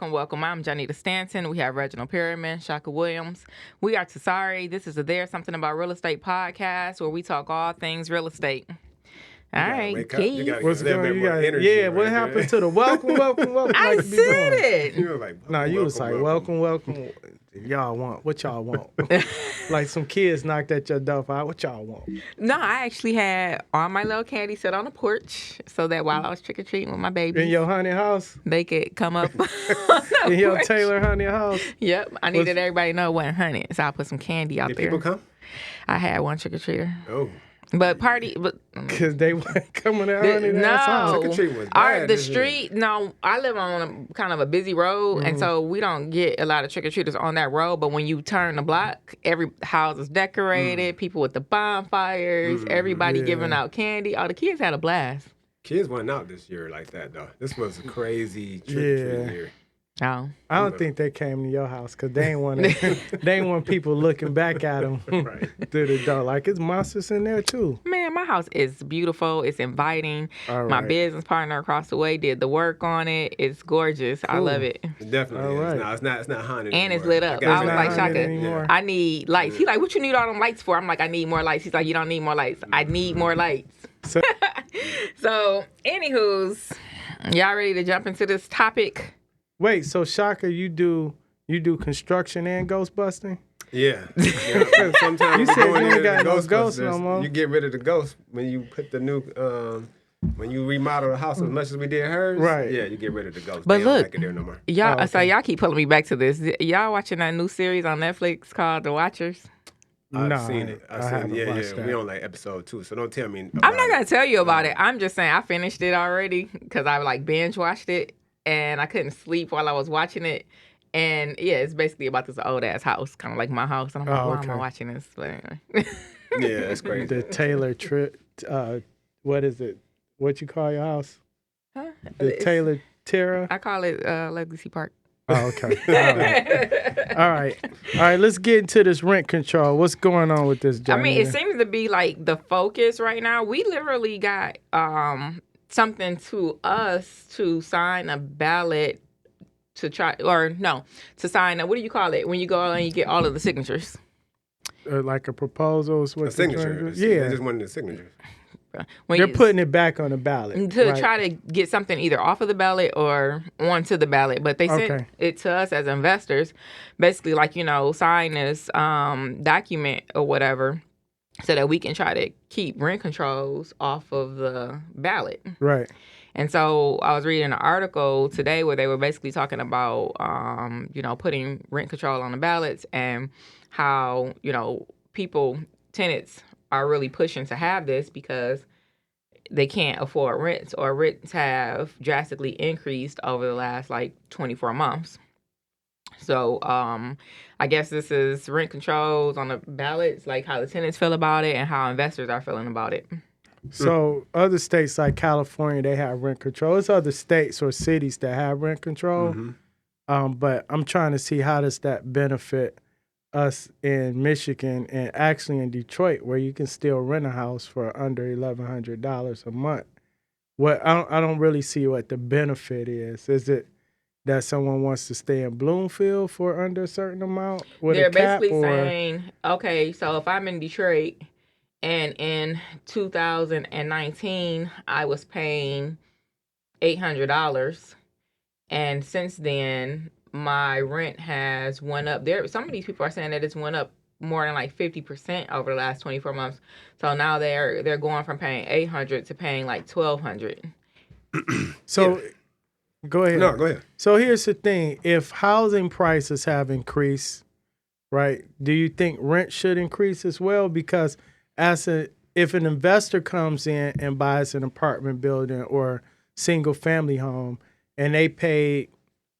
welcome. I'm Janita Stanton. We have Reginald Perryman, Shaka Williams. We are TSARE. This is a There's Something About Real Estate podcast where we talk all things real estate. All right, Keith. What's going on? Yeah, what happened to the welcome? I like said it. You were like, you was like, welcome. Y'all want? What y'all want? Like some kids knocked at your door. What y'all want? No, I actually had all my little caddies sit on the porch so that while I was trick-or-treating with my babies. In your honey house? They could come up. In your Taylor honey house? Yep. I needed everybody to know it wasn't honey, so I put some candy out there. Did people come? I had one trick-or-treater. Oh. But because they weren't coming out honey. No, was bad, the street. No, I live on kind of a busy road, and so we don't get a lot of trick or treaters on that road. But when you turn the block, every house is decorated. People with the bonfires, everybody giving out candy. Oh, the kids had a blast. Kids went out this year like that though. This was a crazy trick or treat year. Oh. I don't think they came to your house because they ain't want people looking back at them through the door. Like, it's monsters in there, too. Man, my house is beautiful. It's inviting. Right. My business partner across the way did the work on it. It's gorgeous. Cool. I love it. It definitely is. Right. No, it's not haunted and anymore. It's lit up. I was like, Shaka, I need lights. He's like, what you need all them lights for? I'm like, I need more lights. He's like, you don't need more lights. I need more lights. So, anywho's, y'all ready to jump into this topic? Wait, so Shaka, you do construction and ghost busting? Yeah. Sometimes you said you ain't got no ghosts no more. You get rid of the ghosts when you put the new when you remodel the house as much as we did hers. Right. Yeah, you get rid of the ghosts. But they look, don't like it there no more. Y'all, so y'all keep pulling me back to this. Y'all watching that new series on Netflix called The Watchers? I've seen it. That. We on like episode 2, so don't tell me. I'm not gonna tell you about it. I'm just saying I finished it already because I like binge watched it. And I couldn't sleep while I was watching it. And yeah, it's basically about this old ass house, kind of like my house. And I'm like, why am I watching this? But anyway. Yeah, that's crazy. The Taylor trip. What is it? What you call your house? Huh? The Taylor Terra? I call it Legacy Park. Oh, okay. All right. Let's get into this rent control. What's going on with this, Johnny? I mean, it seems to be like the focus right now. We literally got something to us to sign a ballot to sign what do you call it when you go and you get all of the signatures? Like a proposal? A signature. Yeah. They just wanted the signatures. They're putting it back on the ballot. To try to get something either off of the ballot or onto the ballot. But they sent it to us as investors, basically like, sign this document or whatever, so that we can try to keep rent controls off of the ballot. Right. And so I was reading an article today where they were basically talking about, putting rent control on the ballots and how, tenants are really pushing to have this because they can't afford rents, or rents have drastically increased over the last 24 months. So I guess this is rent controls on the ballots, like how the tenants feel about it and how investors are feeling about it. So other states like California, they have rent control. There's other states or cities that have rent control. Mm-hmm. But I'm trying to see how does that benefit us in Michigan and actually in Detroit, where you can still rent a house for under $1,100 a month. I don't really see what the benefit is. Is it that someone wants to stay in Bloomfield for under a certain amount? They're basically saying, okay, so if I'm in Detroit and in 2019 I was paying $800, and since then my rent has went up. Some of these people are saying that it's went up more than 50% over the last 24 months. So now they're going from paying $800 to paying $1,200. So. Yeah. Go ahead. No, go ahead. So here's the thing. If housing prices have increased, right, do you think rent should increase as well? Because if an investor comes in and buys an apartment building or single family home and they paid,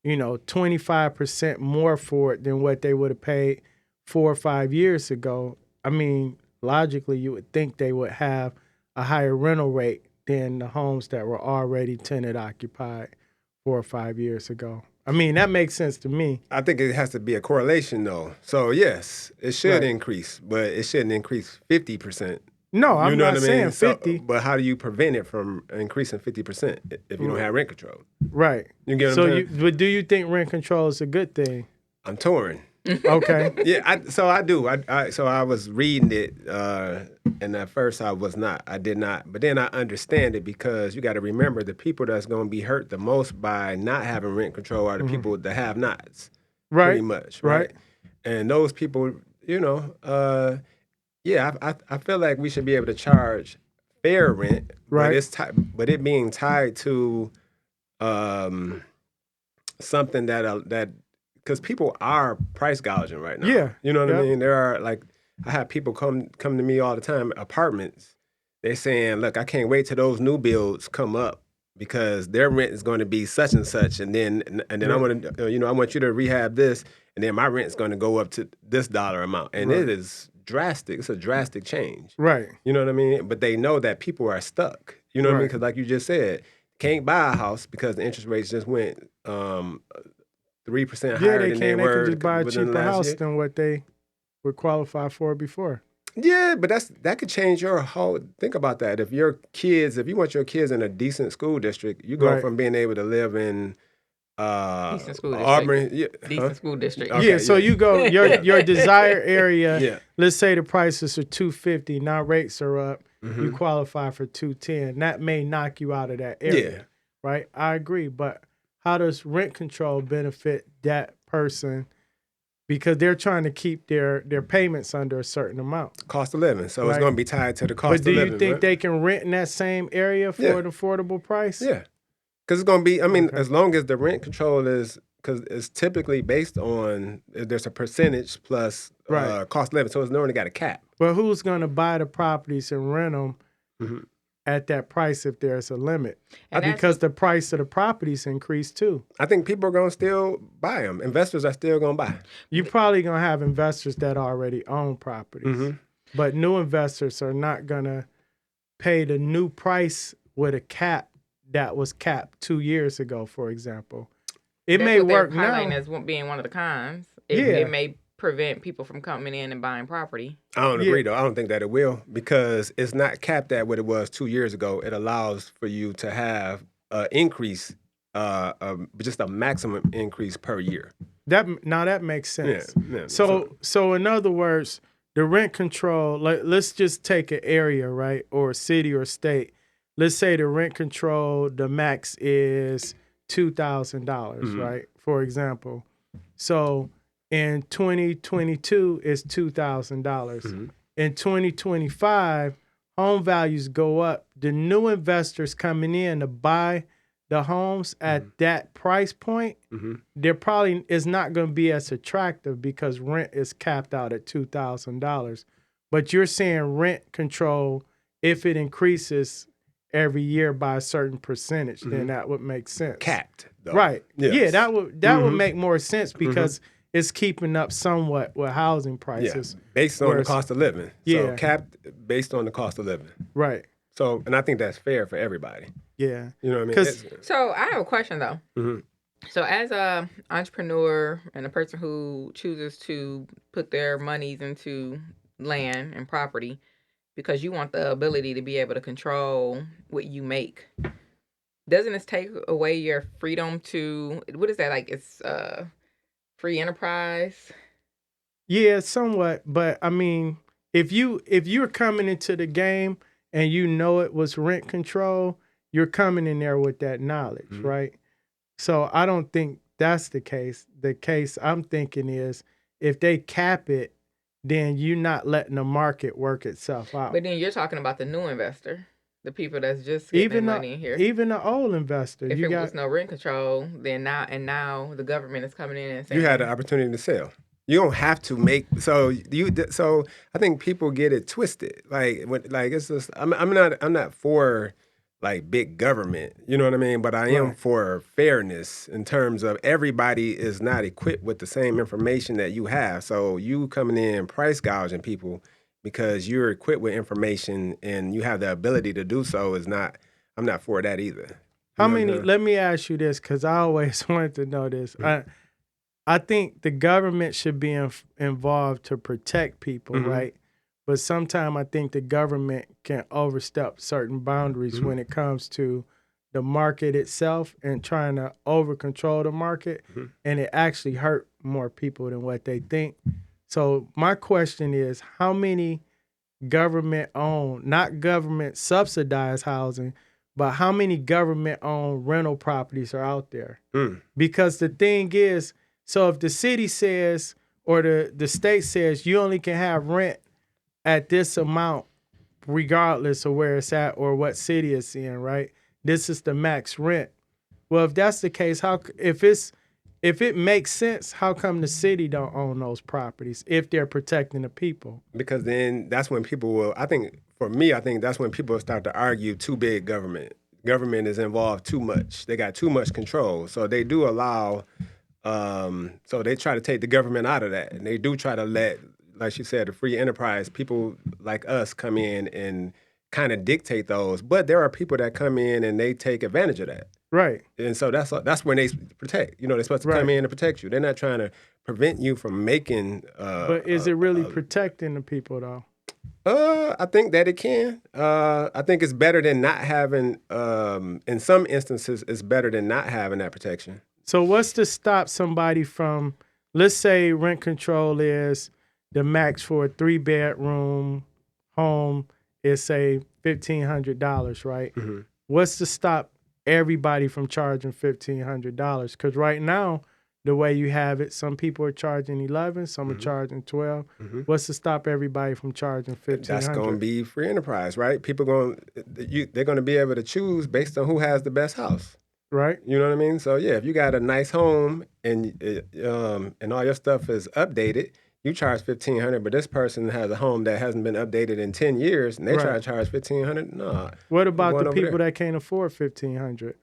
25% more for it than what they would have paid 4 or 5 years ago, I mean, logically you would think they would have a higher rental rate than the homes that were already tenant occupied 4 or 5 years ago. I mean, that makes sense to me. I think it has to be a correlation, though. So, yes, it should increase, but it shouldn't increase 50%. No, I'm not saying 50. But how do you prevent it from increasing 50% if you don't have rent control? Right. You get what So I'm saying? but do you think rent control is a good thing? I'm torn. Okay. Yeah, I do. So I was reading it, and at first I was not. I did not. But then I understand it because you got to remember the people that's going to be hurt the most by not having rent control are the people that have nots, pretty Right. much, Right. right? And those people, yeah, I feel like we should be able to charge fair rent, but Right. but it being tied to um, something that because people are price gouging right now. Yeah. You know what I Yep. mean? There are like I have people come to me all the time, apartments. They're saying, "Look, I can't wait till those new builds come up because their rent is going to be such and such, and then I want to, I want you to rehab this, and then my rent is going to go up to this dollar amount, and it is drastic. It's a drastic change. Right. You know what I mean? But they know that people are stuck. You know what I mean? Right. Because like you just said, can't buy a house because the interest rates just went 3% Yeah, higher they than they can. They can were just buy a within the cheaper last house year. than what they would qualify for before. Yeah, but that could change your whole. Think about that. If you want your kids in a decent school district, you go Right. from being able to live in Decent school district. Auburn. Yeah, Decent school district. Okay, Yeah, so yeah. you go your desired area. Yeah. Let's say the prices are $250. Now rates are up. Mm-hmm. You qualify for $210. That may knock you out of that area. Yeah. Right? I agree. But how does rent control benefit that person? Because they're trying to keep their payments under a certain amount. Cost of living. So it's Right. going to be tied to the cost But of do living. you think right? they can rent in that same area for Yeah. an affordable price? Yeah. Because it's going to be, Okay. as long as the rent control is, because it's typically based on, there's a percentage plus Right. cost of living. So it's normally got a cap. But who's going to buy the properties and rent them Mm-hmm. at that price if there's a limit? And that's Because the price of the properties increase too. I think people are going to still buy them. Investors are still going to buy. You're probably going to have investors that already own properties. Mm-hmm. But new investors are not going to pay the new price with a cap that was capped 2 years ago, for example. It That's may what they're work now. highlighting as being one of the cons. Yeah. It may prevent people from coming in and buying property. I don't Yeah. agree, though. I don't think that it will because it's not capped at what it was 2 years ago. It allows for you to have an increase, just a maximum increase per year. That makes sense. Yeah. So in other words, the rent control, let's just take an area, right? Or a city or state. Let's say the rent control, the max is $2,000, right? For example. So in 2022, it's $2,000. In 2025, home values go up. The new investors coming in to buy the homes at that price point, they're probably is not going to be as attractive because rent is capped out at $2,000. But you're saying rent control, if it increases every year by a certain percentage, then that would make sense. Capped, though. Right. Yes. Yeah, that would make more sense because it's keeping up somewhat with housing prices. Yeah, based on the cost of living. Yeah. So capped based on the cost of living. Right. So, and I think that's fair for everybody. Yeah. You know what I mean? 'Cause- So I have a question though. Mhm. So as a entrepreneur and a person who chooses to put their monies into land and property because you want the ability to be able to control what you make, doesn't this take away your freedom to, what is that, like it's free enterprise? Yeah, somewhat. But I mean, if you're coming into the game and you know it was rent control, you're coming in there with that knowledge, right? So I don't think that's the case. The case I'm thinking is if they cap it, then you're not letting the market work itself out. But then you're talking about the new investor, the people that's just getting their money in here. Even the old investor, If you it got was no rent control, then now the government is coming in and saying You had the opportunity to sell. You don't have to make so I think people get it twisted. Like it's just I'm not for like big government, you know what I mean? But I am for fairness in terms of everybody is not equipped with the same information that you have. So you coming in price gouging people because you're equipped with information and you have the ability to do so I'm not for that either. How many? Let me ask you this, because I always wanted to know this. I think the government should be involved to protect people, right? But sometimes I think the government can overstep certain boundaries when it comes to the market itself and trying to over control the market, and it actually hurt more people than what they think. So my question is, how many government-owned, not government-subsidized housing, but how many government-owned rental properties are out there? Because the thing is, so if the city says or the state says you only can have rent at this amount, regardless of where it's at or what city it's in, right? This is the max rent. Well, if that's the case, if it makes sense, how come the city don't own those properties if they're protecting the people? Because then that's when people will, I think that's when people will start to argue too big government. Government is involved too much. They got too much control. So they do allow, so they try to take the government out of that. And they do try to let, like she said, the free enterprise, people like us come in and kind of dictate those. But there are people that come in and they take advantage of that. Right. And so that's when they protect. They're supposed to come in and protect you. They're not trying to prevent you from making. But is it really protecting the people though? I think that it can. I think it's better than not having. In some instances, it's better than not having that protection. So what's to stop somebody from? Let's say rent control is the max for a 3-bedroom home is say $1,500, right? Mm-hmm. What's to stop everybody from charging $1,500? Because right now, the way you have it, some people are charging 11, some are charging 12. What's to stop everybody from charging 1,500? That's going to be free enterprise, right? People they're going to be able to choose based on who has the best house, right? You know what I mean? So yeah, if you got a nice home and all your stuff is updated, you charge $1,500. But this person has a home that hasn't been updated in 10 years, and they try to charge $1,500. No. What about the people that can't afford $1,500?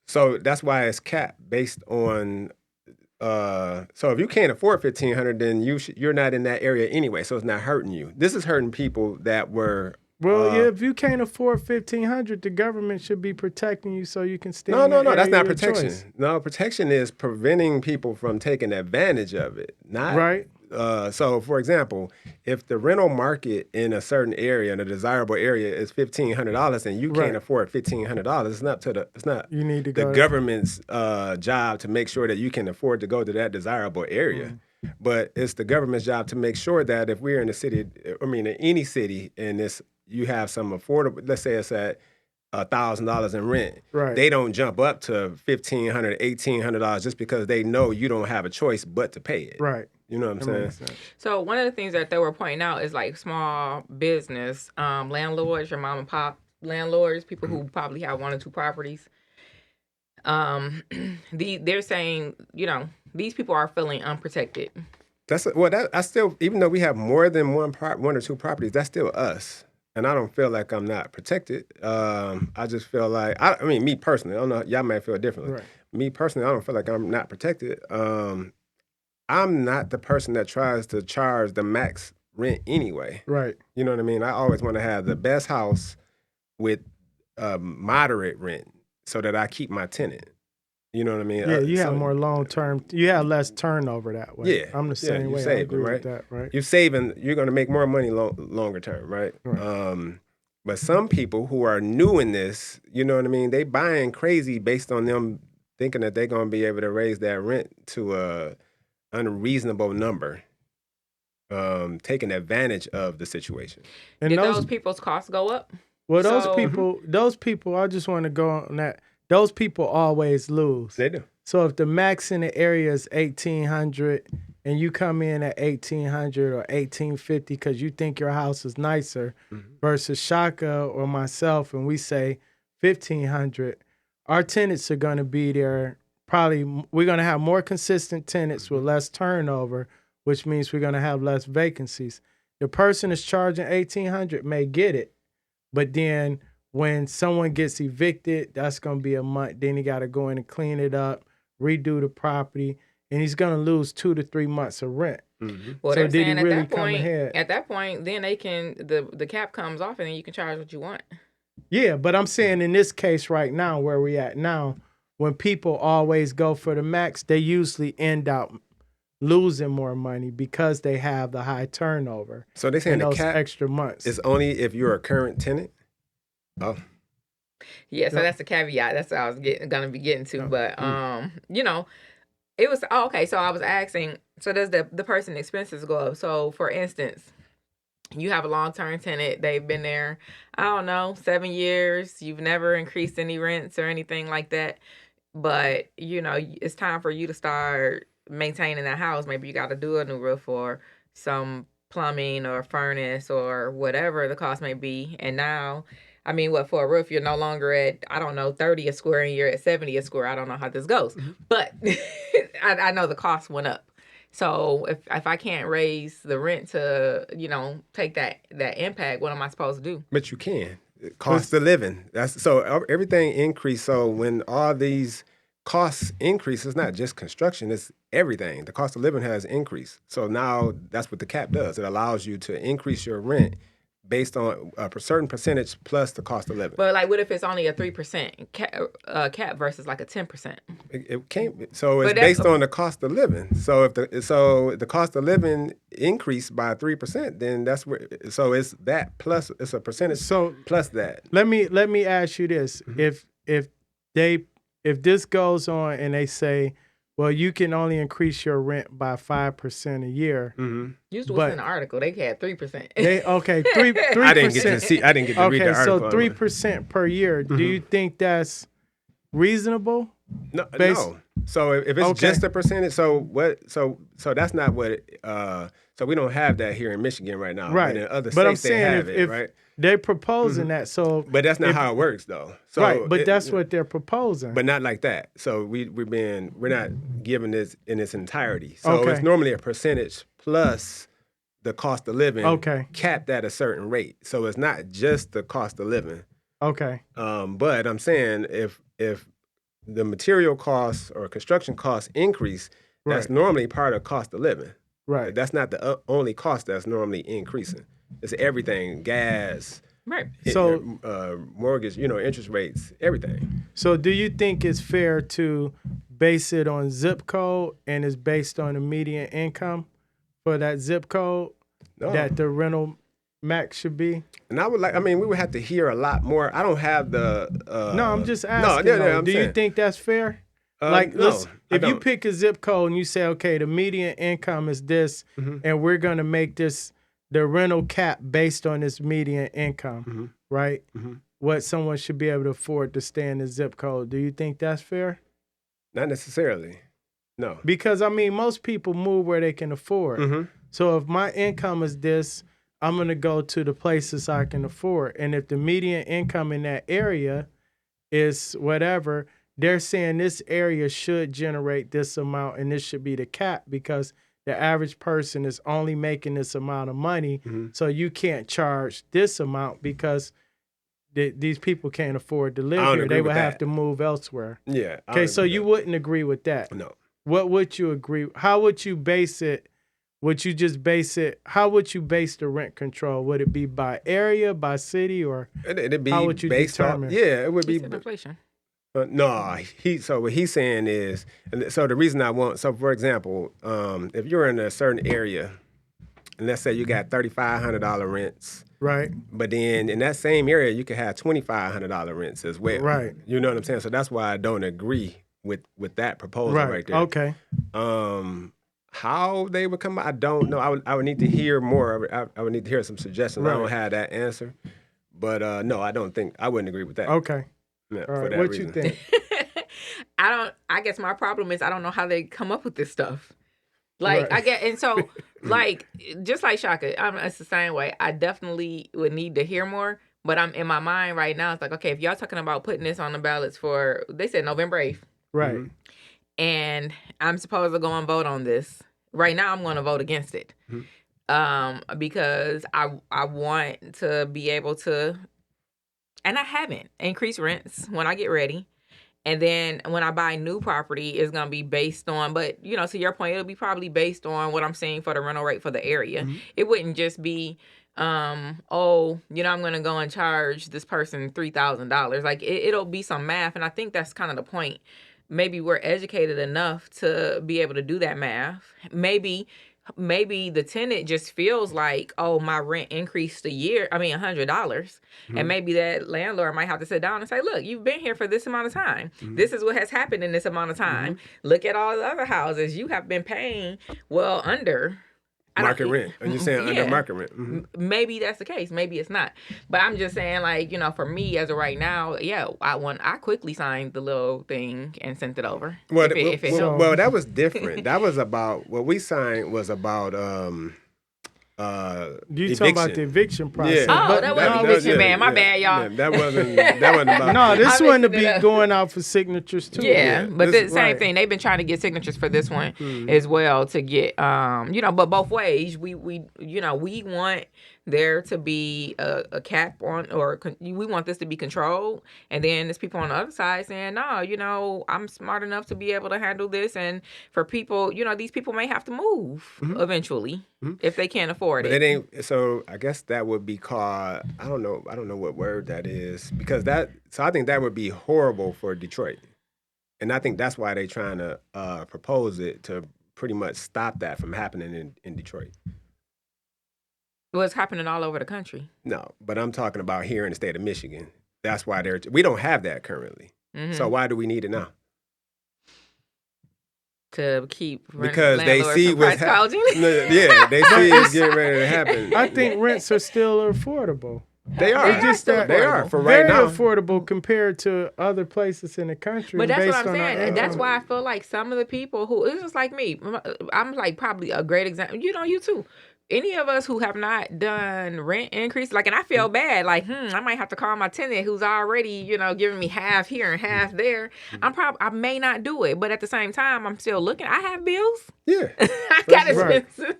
So that's why it's capped based on. So if you can't afford $1,500, then you're not in that area anyway. So it's not hurting you. This is hurting people that were. Well, yeah, if you can't afford $1,500, the government should be protecting you so you can stay. No, that's not protection. No, protection is preventing people from taking advantage of it. Not right. So, for example, if the rental market in a certain area, in a desirable area, is $1,500, and you can't afford $1,500, it's not you need to the government's job to make sure that you can afford to go to that desirable area. But it's the government's job to make sure that if we're in a city, in any city, and you have some affordable, let's say it's at $1,000 in rent, they don't jump up to $1,500, $1,800 just because they know you don't have a choice but to pay it. Right. You know what I'm saying? So one of the things that they were pointing out is like small business landlords, your mom and pop landlords, people who probably have 1 or 2 properties. They're saying, these people are feeling unprotected. I still, even though we have more than 1 or 2 properties, that's still us. And I don't feel like I'm not protected. I just feel like, me personally, I don't know, y'all might feel differently. Right. Me personally, I don't feel like I'm not protected. I'm not the person that tries to charge the max rent anyway. Right. You know what I mean? I always want to have the best house with moderate rent so that I keep my tenant. You know what I mean? Yeah, you have more long-term. You have less turnover that way. Yeah. I'm the same way. I agree with that, right? You're going to make more money longer term, right? But some people who are new in this, you know what I mean? They buying crazy based on them thinking that they're going to be able to raise that rent to a unreasonable number, taking advantage of the situation. And did those people's costs go up? Well, those people, I just want to go on that. Those people always lose. They do. So if the max in the area is $1,800 and you come in at $1,800 or $1,850 because you think your house is nicer versus Shaka or myself, and we say $1,500, our tenants are going to be there. Probably we're going to have more consistent tenants with less turnover, which means we're going to have less vacancies. The person that's charging $1,800 may get it, but then when someone gets evicted, that's going to be a month. Then he got to go in and clean it up, redo the property, and he's going to lose 2 to 3 months of rent. Well, so they're saying at that point, then they can the cap comes off, and then you can charge what you want. Yeah, but I'm saying in this case right now, where we at now, when people always go for the max, they usually end up losing more money because they have the high turnover. So they saying those the cap extra months is only if you're a current tenant? Oh. Yeah, so Yep. that's the caveat. That's what I was gonna be getting to. Yep. But it was okay. So I was asking. So does the person expenses go up? So for instance, you have a long term tenant. They've been there, I don't know, 7 years. You've never increased any rents or anything like that. But it's time for you to start maintaining that house. Maybe you got to do a new roof or some plumbing or furnace or whatever the cost may be. And now, I mean, what for a roof, you're no longer at, I don't know, 30 a square and you're at 70 a square. I don't know how this goes, but I know the cost went up. So if I can't raise the rent to, take that impact, what am I supposed to do? But you can. Cost of living. That's so everything increased. So when all these costs increase, it's not just construction, it's everything. The cost of living has increased. So now that's what the cap does. It allows you to increase your rent based on a certain percentage plus the cost of living. But like, what if it's only a 3% cap versus like a 10%? It can't. So it's But that's based on the cost of living. So if the cost of living increased by 3%, then that's where. So it's that plus it's a percentage. So plus that. let me ask you this: if this goes on and they say, well, you can only increase your rent by 5% a year. Used to was in the article. They had 3%. They 3%. I didn't get to see. I didn't get to read the article. So 3% per year. Do you think that's reasonable? No. So if it's just a percentage, so what? So that's not what. So we don't have that here in Michigan right now. Right. But in other But states I'm saying they have if it, right? they're proposing that, so But that's not how it works, though. So right. But that's what they're proposing. But not like that. So we're not giving this in its entirety. So it's normally a percentage plus the cost of living. Capped at a certain rate. So it's not just the cost of living. Okay. But I'm saying if the material costs or construction costs increase, that's normally part of cost of living. Right. That's not the only cost that's normally increasing. It's everything, gas, right? So mortgage, interest rates, everything. So do you think it's fair to base it on zip code and it's based on the median income for that zip code that the rental max should be? And we would have to hear a lot more. I don't have the. No, I'm just asking. No, do you think that's fair? If you pick a zip code and you say, okay, the median income is this, and we're going to make this the rental cap based on this median income, right? What someone should be able to afford to stay in the zip code. Do you think that's fair? Not necessarily. No. Because, most people move where they can afford. So if my income is this, I'm going to go to the places I can afford. And if the median income in that area is whatever, they're saying this area should generate this amount and this should be the cap because the average person is only making this amount of money. So you can't charge this amount because these people can't afford to live here. They would have to move elsewhere. Yeah. Okay, so you wouldn't agree with that? No. What would you agree? How would you base it? Would you just base it? How would you base the rent control? Would it be by area, by city, or it'd be how would you based determine? It would be inflation. No, so what he's saying is, and so the reason for example, if you're in a certain area, and let's say you got $3,500 rents, right? But then in that same area, you could have $2,500 rents as well, right? You know what I'm saying? So that's why I don't agree with that proposal right there. Okay. How they would come, I don't know. I would need to hear more. I would need to hear some suggestions. Right. I don't have that answer, but no, I wouldn't agree with that. Okay. Yeah, all right. that what reason. you think? I guess my problem is I don't know how they come up with this stuff. Like, I get, and so, like, just like Shaka, it's the same way. I definitely would need to hear more, but I'm in my mind right now. It's like, okay, if y'all talking about putting this on the ballots for, they said November 8th. Right. And I'm supposed to go and vote on this. Right now, I'm going to vote against it. Because I want to be able to, and I haven't, increase rents when I get ready. And then when I buy new property, it's going to be based on, but, to your point, it'll be probably based on what I'm seeing for the rental rate for the area. It wouldn't just be, I'm going to go and charge this person $3,000. Like, it'll be some math. And I think that's kind of the point. Maybe we're educated enough to be able to do that math. Maybe maybe the tenant just feels like, oh, my rent increased $100, and maybe that landlord might have to sit down and say, look, you've been here for this amount of time. This is what has happened in this amount of time. Look at all the other houses you have been paying well under Market rent. Are you saying under market rent? Maybe that's the case. Maybe it's not. But I'm just saying, like, for me as of right now, I quickly signed the little thing and sent it over. Well, If it helps. well, that was different. That was about what we signed was about You talking about the eviction process? Yeah. Oh, that wasn't eviction ban. My bad, y'all. Yeah, that wasn't about. No, this one to be going out for signatures too. Yeah, but the same right. thing. They've been trying to get signatures for this one as well to get, but both ways. We want there to be a cap on, or we want this to be controlled. And then there's people on the other side saying, no, I'm smart enough to be able to handle this. And for people, these people may have to move eventually if they can't afford But it. it ain't. So I guess that would be called. I don't know what word that is, because that. So I think that would be horrible for Detroit, and I think that's why they're trying to propose it to pretty much stop that from happening in Detroit. Well, it's happening all over the country. No, but I'm talking about here in the state of Michigan. That's why we don't have that currently. So why do we need it now? To keep because they see what's happening. Yeah, they see it's getting ready to happen. I think rents are still affordable. They are. They are for right very now. affordable compared to other places in the country. But that's what I'm saying. That's why I feel like some of the people who, it's just like me. I'm like probably a great example. You too. Any of us who have not done rent increase, and I feel bad, I might have to call my tenant who's already, giving me half here and half there. I may not do it, but at the same time, I'm still looking. I have bills. Yeah, I got expenses.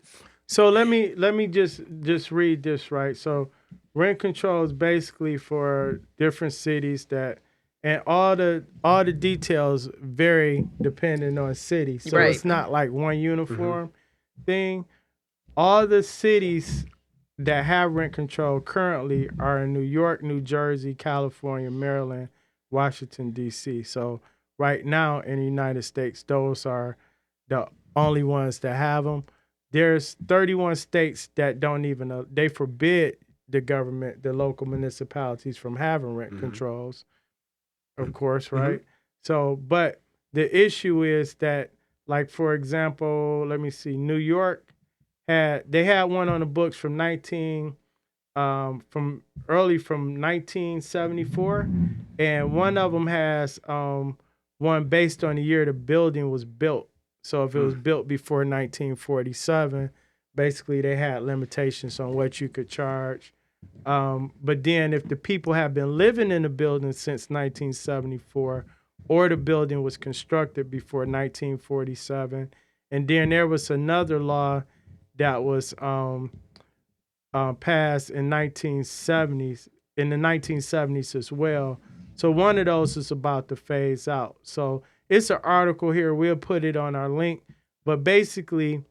So let me just read this right. So rent control is basically for different cities and all the details vary depending on city. So it's not like one uniform thing. All the cities that have rent control currently are in New York, New Jersey, California, Maryland, Washington, D.C. So right now in the United States, those are the only ones that have them. There's 31 states that don't even, they forbid the government, the local municipalities from having rent controls, of course, right? So, but the issue is that, for example, let me see, New York, they had one on the books from 1974, and one of them has one based on the year the building was built. So if it was built before 1947, basically they had limitations on what you could charge. But then if the people have been living in the building since 1974, or the building was constructed before 1947, and then there was another law that was passed in the 1970s as well. So one of those is about to phase out. So it's an article here. We'll put it on our link. But basically,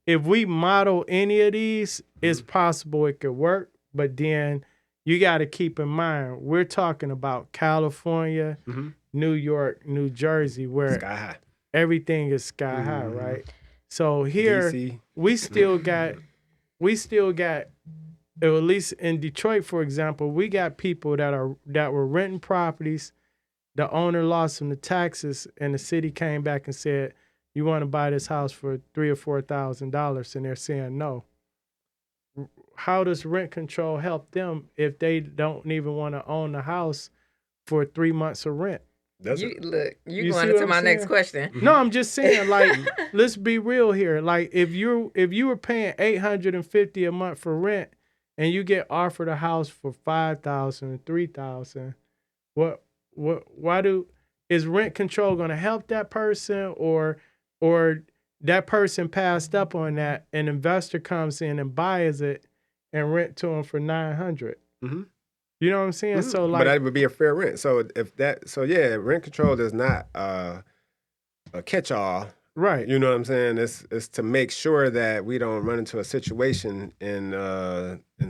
if we model any of these, it's possible it could work. But then you got to keep in mind, we're talking about California, New York, New Jersey, where sky high. Everything is sky high, right? So here DC. we still got, at least in Detroit, for example, we got people that were renting properties. The owner lost them the taxes, and the city came back and said, "You want to buy this house for $3,000 or $4,000?" And they're saying no. How does rent control help them if they don't even want to own the house for 3 months of rent? You going into my next question. No, I'm just saying, let's be real here. If you were paying $850 a month for rent and you get offered a house for $5,000, $3,000, is rent control going to help that person, or that person passed up on that, an investor comes in and buys it and rent to them for $900? You know what I'm saying? So but that would be a fair rent. So rent control is not a catch-all. Right. You know what I'm saying? It's to make sure that we don't run into a situation in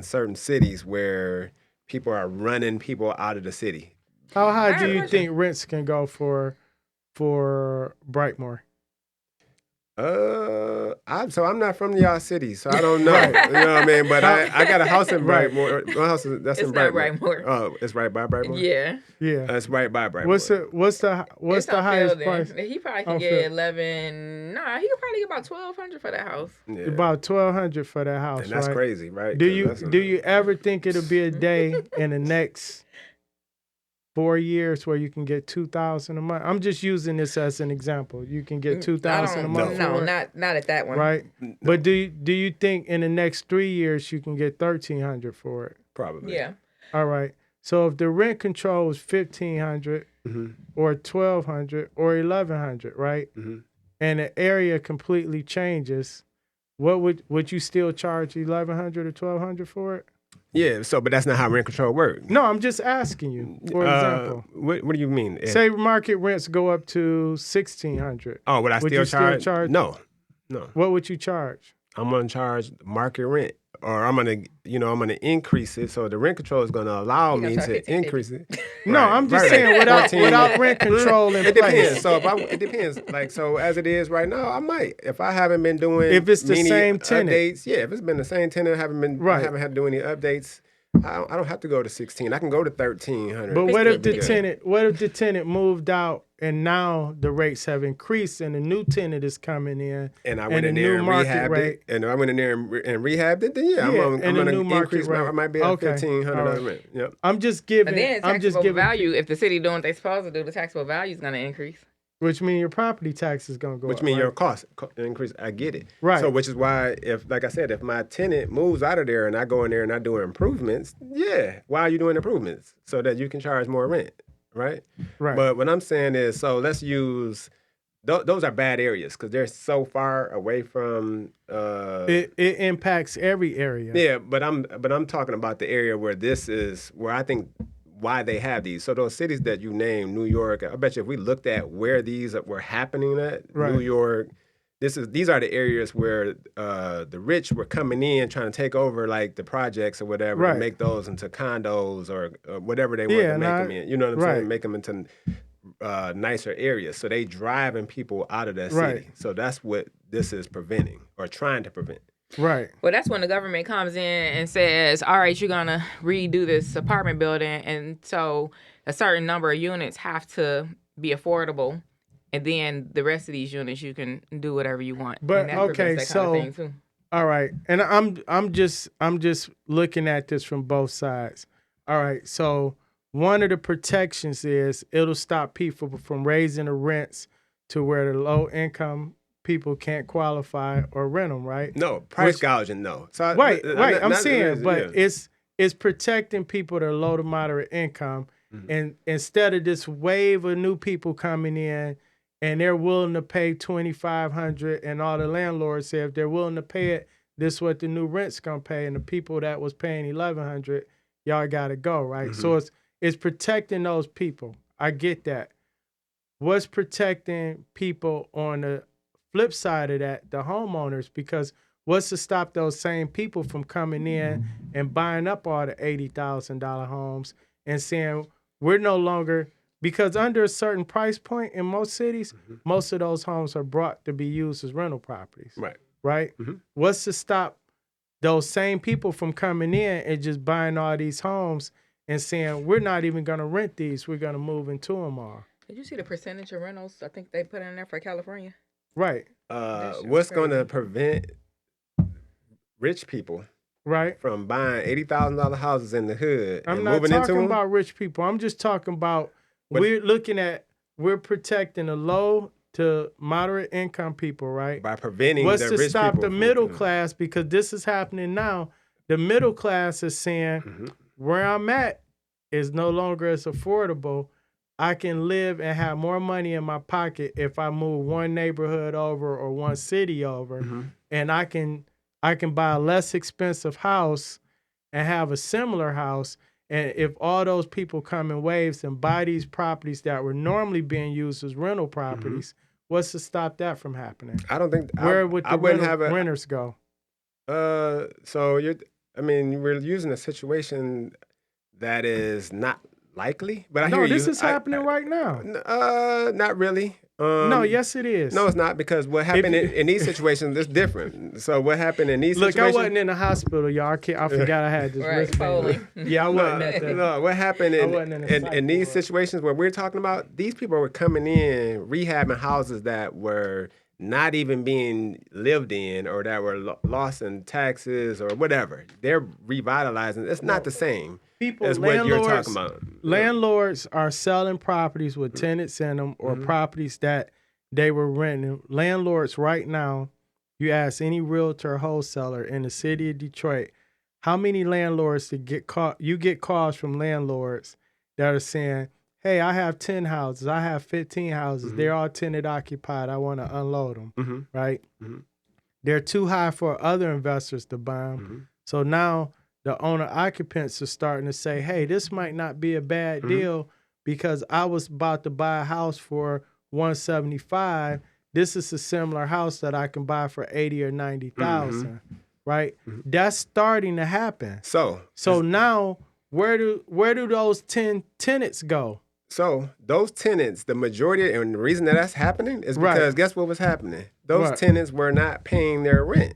certain cities where people are running people out of the city. How high do you think rents can go for Brightmoor? I'm not from y'all city, so I don't know. Right. You know what I mean? But I got a house in Right. Brightmoor. My house that's It's in not Brightmoor. Brightmoor. Oh, it's right by Brightmoor. Yeah. Yeah. It's right by What's Brightmoor. what's It's the on highest Fielding. price? He probably can On get Field- 11. Nah, he could probably get about 1,200 for that house. Yeah, About 1,200 for that house, and that's right? crazy, right? Do 'Cause you that's do you ever think it'll be a day in the next 4 years where you can get 2,000 a month? I'm just using this as an example. You can get 2,000 a month No, for it, not at that one. right? But do you think in the next 3 years you can get 1,300 for it? probably. Yeah. All right. So if the rent control is 1,500 or 1,200 or 1,100, right? And the area completely changes, what would you still charge 1,100 or 1,200 for it? Yeah. So, but that's not how rent control works. No, I'm just asking you. For example, What do you mean? say market rents go up to 1,600. Oh, would I would still you still charge? charge? No. What would you charge? I'm gonna charge market rent, or I'm gonna increase it. So the rent control is gonna allow me charge to 15.50. increase it. No, Right, I'm just right. saying without 14. without rent control in It place. depends. So it depends. Like so, as it is right now, I might. If I haven't been doing, If it's the many same tenant. updates, yeah. If it's been the same tenant, I Right. haven't had to do any updates. I don't have to go to 16. I can go to 1,300. But what if the 15. tenant moved out and now the rates have increased and a new tenant is coming in And I and went the in there new and market rehabbed rate? it, and I went in there and rehabbed it. Then Yeah, I'm and the gonna new market increase. I rate. might be at Okay. $1,500 All right. rent. Yep. I'm just And giving. then I'm just taxable giving. value, if the city doing what they supposed to do, the taxable value is going to increase. Which means your property tax is gonna go Which up. means right? your cost increase. I get it. Right. So which is why, if like I said, if my tenant moves out of there and I go in there and I do improvements, yeah. Why are you doing improvements? So that you can charge more rent, right? Right. But what I'm saying is, so let's use those are bad areas because they're so far away from. It impacts every area. Yeah, but I'm talking about the area where this is where I think why they have these. So those cities that you named, New York, I bet you if we looked at where these were happening at, Right. New York, these are the areas where the rich were coming in trying to take over like the projects or whatever Right. to make those into condos or whatever they want Yeah, to make no, them in. You know what I'm right. saying? Make them into nicer areas. So they driving people out of that Right. city. So that's what this is preventing or trying to prevent. Right. Well, that's when the government comes in and says, all right, you're going to redo this apartment building. And so a certain number of units have to be affordable. And then the rest of these units, you can do whatever you want. But, and that okay, prevents that kind so- of thing too. All right. And I'm just looking at this from both sides. All right. So one of the protections is it'll stop people from raising the rents to where the low income people can't qualify or rent them, right? No, price Which- gouging, no. So Right. I'm not- saying, but yeah. it's protecting people that are low to moderate income. Mm-hmm. And instead of this wave of new people coming in and they're willing to pay $2,500 and all the landlords say if they're willing to pay it, this is what the new rent's gonna pay. And the people that was paying $1,100, y'all gotta go, right? Mm-hmm. So it's protecting those people. I get that. What's protecting people on the flip side of that, the homeowners, because what's to stop those same people from coming in and buying up all the $80,000 homes and saying we're no longer, because under a certain price point in most cities, most of those homes are brought to be used as rental properties, Right. right? Mhm. What's to stop those same people from coming in and just buying all these homes and saying we're not even going to rent these, we're going to move into them all, Did you see the percentage of rentals I think they put in there for California? right? shit What's was going to crazy. prevent rich people Right? from buying $80,000 houses in the hood I'm and not moving into talking them? about rich people. I'm just talking about But- we're protecting the low to moderate income people, right? by preventing What's the to rich stop people the from middle doing it. class? Because this is happening now. The middle class is saying, Mhm. where I'm at is no longer as affordable. I can live and have more money in my pocket if I move one neighborhood over or one city over, Mhm. and I can buy a less expensive house and have a similar house. And if all those people come in waves and buy these properties that were normally being used as rental properties, what's to stop that from happening? I don't think Where would I the wouldn't have a renters go? so we're using a situation that is not likely, but I No, hear this you. is happening right now. Not really. No, yes, it is. No, it's not, because what happened in these situations is different. So what happened in these Look, situations? I wasn't in the hospital, y'all. I forgot I had this Right, wristband. Foley. Yeah, I wasn't at the. No, what happened I wasn't in the psych in these ward. situations where we're talking about, these people were coming in, rehabbing houses that were not even being lived in, or that were lost in taxes or whatever. They're revitalizing. It's not the same as what you're talking about. Landlords are selling properties with tenants in them, or properties that they were renting. Landlords right now, you ask any realtor or wholesaler in the city of Detroit, how many landlords you get calls from landlords that are saying, hey, I have 10 houses, I have 15 houses, they're all tenant occupied, I want to unload them, right? They're too high for other investors to buy them. So now the owner occupants are starting to say, hey, this might not be a bad deal, because I was about to buy a house for 175. This is a similar house that I can buy for 80 or 90,000, right? That's starting to happen. So now where do those 10 tenants go? So those tenants, the majority, and the reason that that's happening is because guess what was happening? Those tenants were not paying their rent.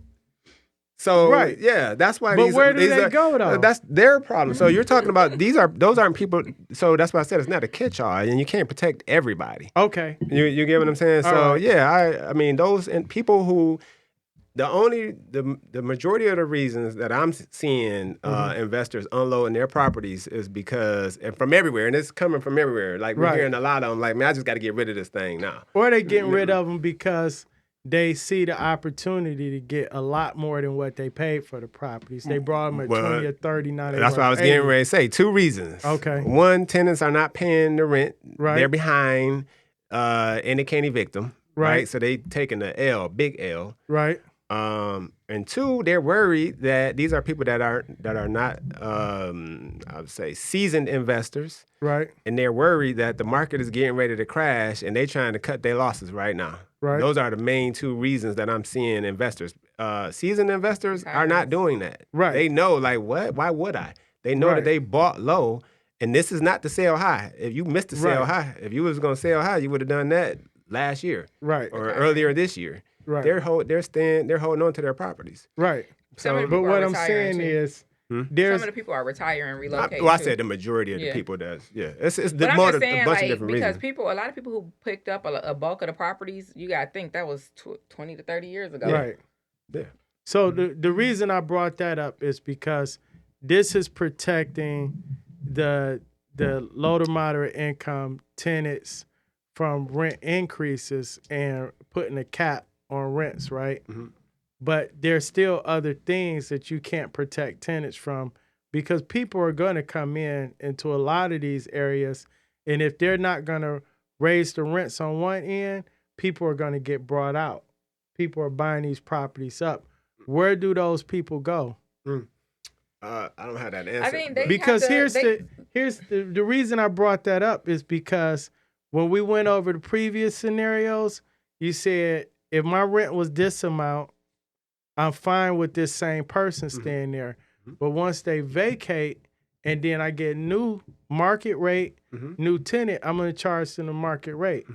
So yeah, that's why. But where do they go though? That's their problem. So you're talking about those aren't people. So that's why I said it's not a catch-all, and you can't protect everybody. Okay, you get what I'm saying? So right. yeah, I mean those and people who. The majority of the reasons that I'm seeing investors unloading their properties is because, and from everywhere, and it's coming from everywhere. Like we're hearing a lot of them. Like, man, I just got to get rid of this thing now. Or they getting rid of them because they see the opportunity to get a lot more than what they paid for the properties. They brought them at 20 or 30. Now that's what I was getting ready to say. Two reasons. Okay. One, tenants are not paying the rent. Right. They're behind, and they can't evict them. Right. So they taking the L, big L. Right. And two, they're worried that these are people that are not, I would say, seasoned investors. Right. And they're worried that the market is getting ready to crash, and they're trying to cut their losses right now. Right. Those are the main two reasons that I'm seeing investors. Seasoned investors are not doing that. Right. They know, like, what? Why would I? They know that they bought low, and this is not the sell high. If you missed the sell high, if you was going to sell high, you would have done that last year, right, or earlier this year. Right. They're holding on to their properties. Right. So, but what I'm saying is, some of the people are retiring, relocating. I said the majority of the people does. Yeah, it's but I'm just saying, a bunch of different because reasons. a lot of people who picked up a bulk of the properties, you got to think that was 20 to 30 years ago. Right. Yeah. So the reason I brought that up is because this is protecting the low to moderate income tenants from rent increases and putting a cap on rents, right? But there's still other things that you can't protect tenants from, because people are going to come into a lot of these areas, and if they're not going to raise the rents on one end, people are going to get brought out. People are buying these properties up. Where do those people go? I don't have that answer. I think because here's the reason I brought that up is because when we went over the previous scenarios, you said if my rent was this amount, I'm fine with this same person staying there. But once they vacate and then I get new market rate, new tenant, I'm going to charge them the market rate.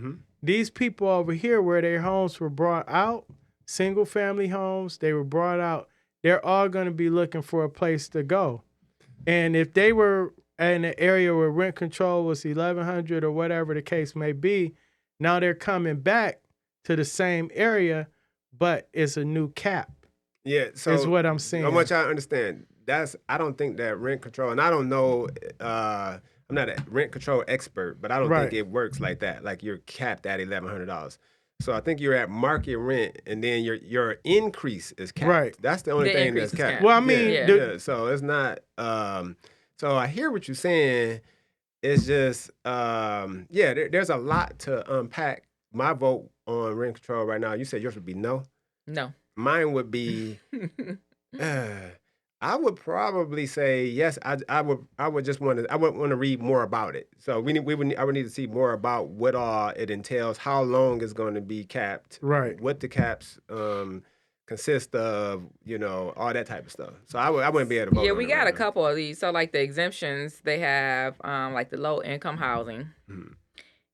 These people over here where their homes were brought out, single family homes, they were brought out, they're all going to be looking for a place to go. And if they were in an area where rent control was $1,100 or whatever the case may be, now they're coming back to the same area, but it's a new cap. Yeah, so is what I'm saying. How much I understand. I don't think that rent control, and I don't know, I'm not a rent control expert, but I don't think it works like that. Like you're capped at $1,100. So I think you're at market rent, and then your increase is capped. Right. That's the only thing that's capped. Well, I mean, so it's not. So I hear what you're saying. It's just, there's a lot to unpack. My vote on rent control right now. You said yours would be no. No. Mine would be. I would probably say yes. I would just want to. I would want to read more about it. So I would need to see more about what all it entails, how long it's going to be capped, right? What the caps consist of, all that type of stuff. So I wouldn't be able to vote. Yeah, we got a couple of these. So like the exemptions, they have like the low income housing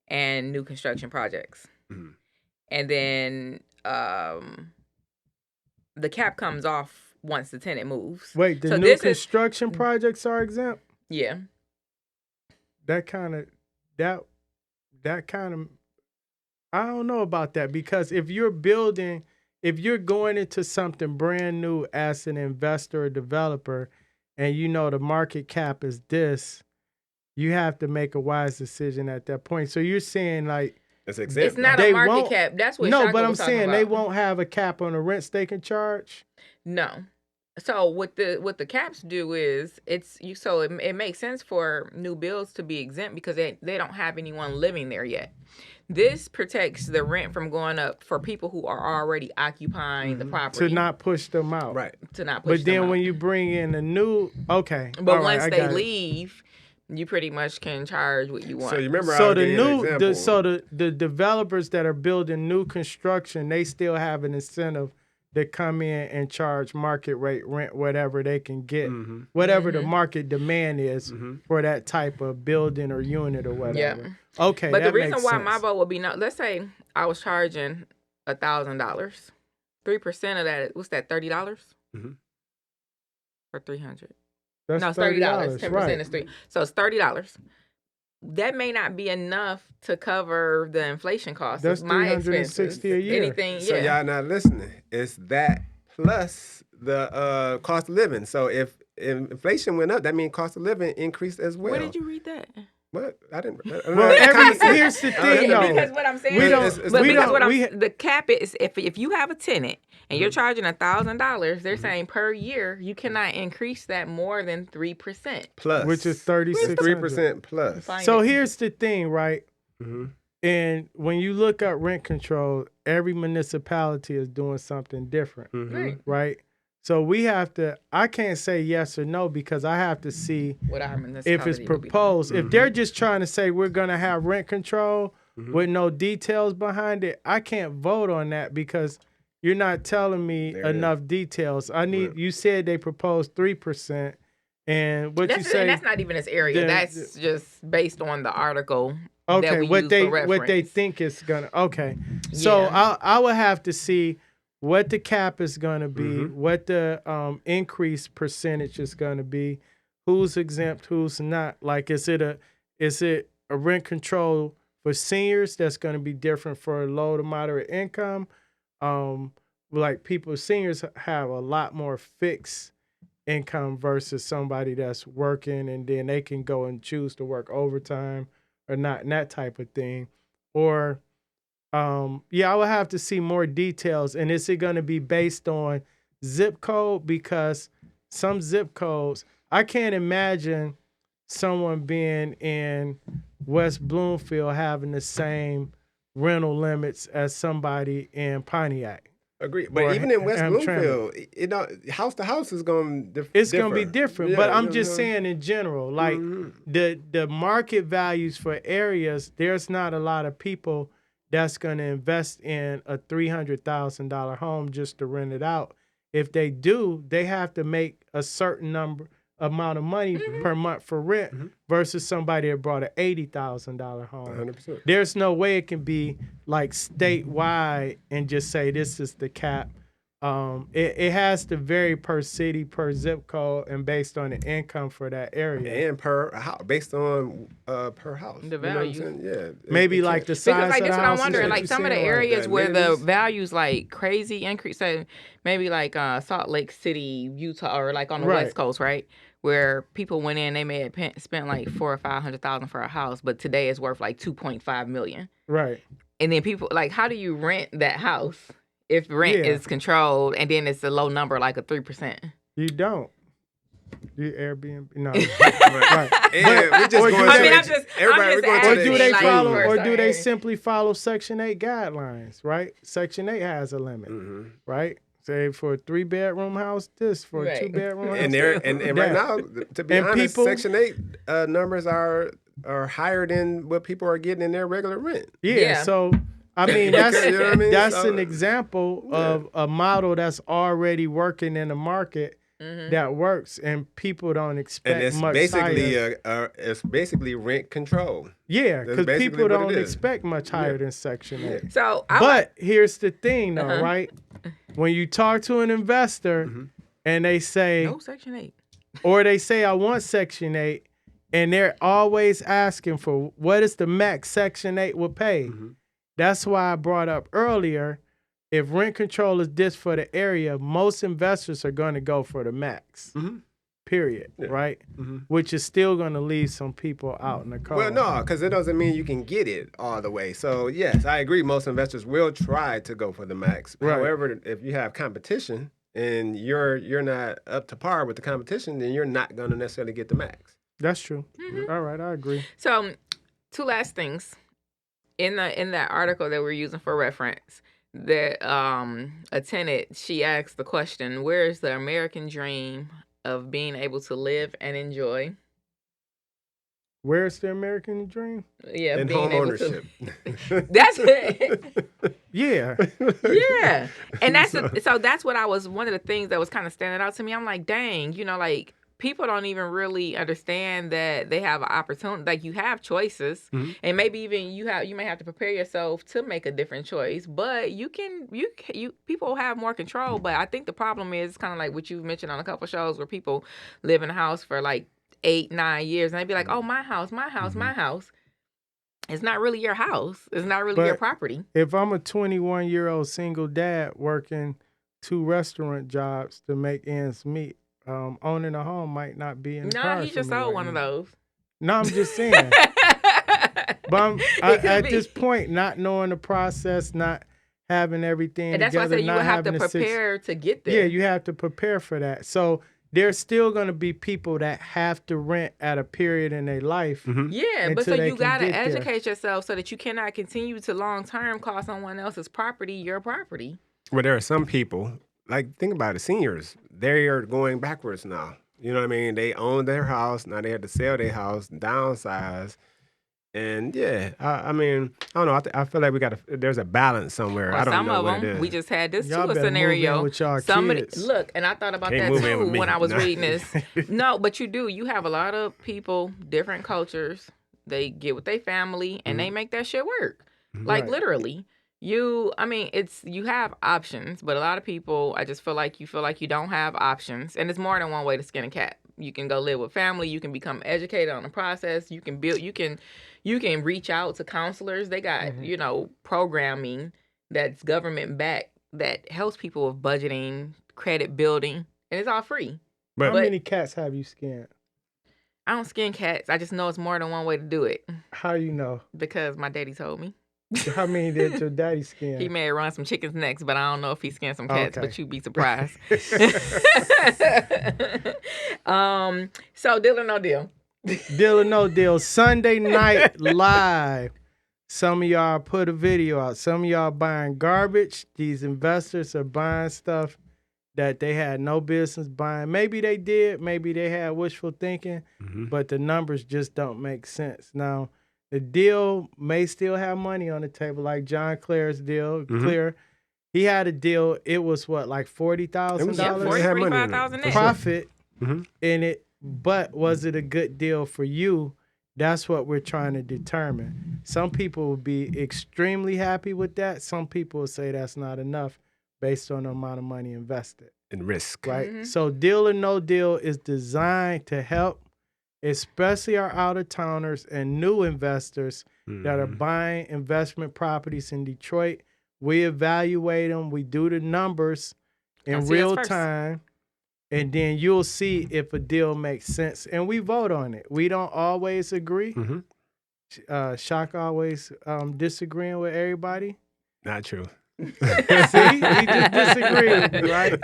and new construction projects. Mhm. and then the cap comes off once the tenant moves. Wait, the So new this is construction projects are exempt? yeah. That kind of that kind of I don't know about that because if you're going into something brand new as an investor or developer and you know the market cap is this, you have to make a wise decision at that point. So you're saying like It's exempt. It's not They a market won't- cap. That's what no, Shaka but I'm was talking saying about. they won't have a cap on the rents they can charge. No. So what the caps do is it makes sense for new builds to be exempt because they don't have anyone living there yet. This protects the rent from going up for people who are already occupying the property To not push them out. Right. to not push But them then out. when you bring in a new, okay. But all right, once I they got it. leave, you pretty much can charge what you want. So you remember So I the gave an new, example. the developers that are building new construction, they still have an incentive to come in and charge market rate rent, whatever they can get, whatever the market demand is for that type of building or unit or whatever. Yeah. Okay, But that the reason makes why sense. my vote would be no. Let's say I was charging $1,000. 3% of that, what's that? $30 Mhm. or 300. That's No, it's $30. 10% right? is 3. So it's $30. That may not be enough to cover the inflation costs That's of my expenses. $360 a year. Anything, So yeah. y'all not listening. It's that plus the cost of living. So if inflation went up, that means cost of living increased as well. Where did you read that? What? I didn't. Well, here's the thing, though. Because what I'm saying We is, don't- it's but we because don't- what I'm, we- the cap is if you have a tenant and you're charging $1,000, they're saying per year you cannot increase that more than 3%. plus, Which is 3600. 3% plus. Find So it. here's the thing, right? Mhm. And when you look up rent control, every municipality is doing something different, Right. right? So we have to, I can't say yes or no because I have to see What our if municipality it's would be doing. proposed. If they're just trying to say we're going to have rent control with no details behind it, I can't vote on that because you're not telling me There it is. enough details. I need, you said they proposed 3%. And what That's, you say, and that's not even this area. the- That's just based on the article that okay, we what use they for reference. what they think it's gonna. Okay, so Yeah. I would have to see what the cap is gonna be, what the increase percentage is gonna be, who's exempt, who's not. Like, is it a rent control for seniors that's gonna be different for low to moderate income? Like seniors have a lot more fixed income versus somebody that's working and then they can go and choose to work overtime or not, and that type of thing. Or I would have to see more details. And is it going to be based on zip code? Because some zip codes, I can't imagine someone being in West Bloomfield having the same rental limits as somebody in Pontiac. Agree, but Or even in West Hamtramck. Bloomfield, it don't, house to house is going to It's gonna be different, but I'm just saying. saying in general, like the market values for areas, there's not a lot of people that's gonna invest in a $300,000 home just to rent it out. If they do, they have to make a certain amount of money per month for rent versus somebody that brought an $80,000 home. 100%. There's no way it can be like statewide and just say this is the cap. It has to vary per city, per zip code, and based on the income for that area. And per house, based on per house. The You know what I'm value. saying? Yeah. Maybe like the size Because like of that's the what I'm house. wondering. Like some of the areas the where the amenities. values like crazy increase. So maybe like Salt Lake City, Utah, or like on the Right. West Coast, right? Where people went in, they may have spent like $400,000 or $500,000 for a house, but today it's worth like $2.5 million. Right. And then people like, how do you rent that house if rent Yeah. is controlled and then it's a low number like a 3%? You don't. You Airbnb. No. Right. Right. And we just Or going do to they- I'm just everybody. We're going to Or the do they like, follow? for Or certain do they areas. simply follow Section 8 guidelines? Right. Section 8 has a limit. Right. Say for a 3-bedroom house, this for a Right. 2-bedroom house. And there and right now, to be And honest, people- Section 8 numbers are higher than what people are getting in their regular rent. Yeah. So I mean that's You know what I mean? that's So- an example of a model that's already working in the market that works, and people don't And expect it's much basically higher. it's basically rent control. Yeah, That's because basically people what it don't is. expect much higher Yeah. than Section 8. So, But here's the thing, though, Uh-huh. right? When you talk to an investor and they say, no Section 8. or they say, I want Section 8, and they're always asking for what is the max Section 8 will pay. That's why I brought up earlier, if rent control is this for the area, most investors are going to go for the max, period, right? Which is still going to leave some people out in the cold. Well, no, because it doesn't mean you can get it all the way. So yes, I agree. Most investors will try to go for the max. Right. However, if you have competition and you're not up to par with the competition, then you're not going to necessarily get the max. That's true. All right, I agree. So, two last things. In that article that we're using for reference, that a tenant, she asked the question, where is the American dream of being able to live and enjoy? Where's the American dream? Yeah, And being home able ownership. to. That's it. Yeah. Yeah, and so that's what I was. One of the things that was kind of standing out to me. I'm like, dang, like people don't even really understand that they have an opportunity. Like you have choices, and maybe even you may have to prepare yourself to make a different choice. But you people have more control. But I think the problem is kind of like what you've mentioned on a couple shows where people live in a house for like 8-9 years, and they'd be like, oh, my house, my house, my house. It's not really your house. It's not really your property. If I'm a 21-year-old single dad working 2 restaurant jobs to make ends meet, owning a home might not be in the No, cards he for just me sold right one of now. those. No, I'm just saying. But at this point, not knowing the process, not having everything And that's together, why I said you not would have to having the prepare to get there. Yeah, you have to prepare for that. So there's still going to be people that have to rent at a period in their life. Yeah, but so until they you can got to get there. educate yourself so that you cannot continue to long-term call someone else's property your property. Well, there are some people, like think about it, seniors, they are going backwards now. You know what I mean? They own their house. Now they have to sell their house, downsize. And yeah, I mean, I don't know. I feel like there's a balance somewhere. Or I don't some know of what it them, is. we just had this Y'all too, a better move in scenario. with y'all Somebody kids. look, and I thought about Can't that move in too with me. when I was No. reading this. No, but you do. You have a lot of people, different cultures. They get with their family and they make that shit work. Like Right. literally. You have options, but a lot of people, I just feel like you don't have options, and it's more than one way to skin a cat. You can go live with family. You can become educated on the process. You can build. You can reach out to counselors. They got programming that's government backed that helps people with budgeting, credit building, and it's all free. How But many cats have you skinned? I don't skin cats. I just know it's more than one way to do it How you know? because my daddy told me. How many did your daddy skin? He may run some chickens next, but I don't know if he skinned some cats. Okay. But you'd be surprised. So deal or no deal? Deal or no deal. Sunday night live. Some of y'all put a video out. Some of y'all buying garbage. These investors are buying stuff that they had no business buying. Maybe they did. Maybe they had wishful thinking, but the numbers just don't make sense. Now, the deal may still have money on the table, like John Clare's deal. Clare, he had a deal. It was what, like $40,000 Yeah, They had money in it. $45,000 net. profit in it. But was it a good deal for you? That's what we're trying to determine. Some people will be extremely happy with that. Some people will say that's not enough based on the amount of money invested. And risk. Right? So deal or no deal is designed to help especially our out-of-towners and new investors that are buying investment properties in Detroit. We evaluate them. We do the numbers in real time. And then you'll see if a deal makes sense. And we vote on it. We don't always agree. Shock always disagreeing with everybody. Not true. See? We just disagree with you, right?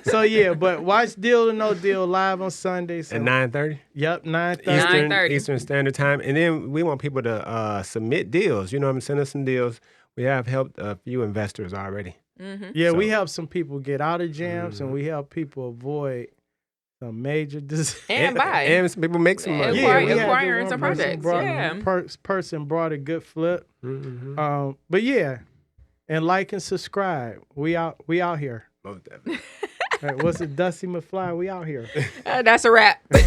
So, yeah, but watch Deal or No Deal live on Sundays. At 9:30? Yep, 9:30. 9:30. Eastern Standard Time. And then we want people to submit deals. You know what I'm saying? Send us some deals. We have helped a few investors already. Yeah, we help some people get out of jams, and we help people avoid some major disease. And buy. And some people make some money. Yeah, we had acquiring one some person projects. brought- person brought a good flip. But yeah, and like and subscribe. We out here. Most definitely. Right, what's it, Dusty McFly? We out here. That's a wrap. Well.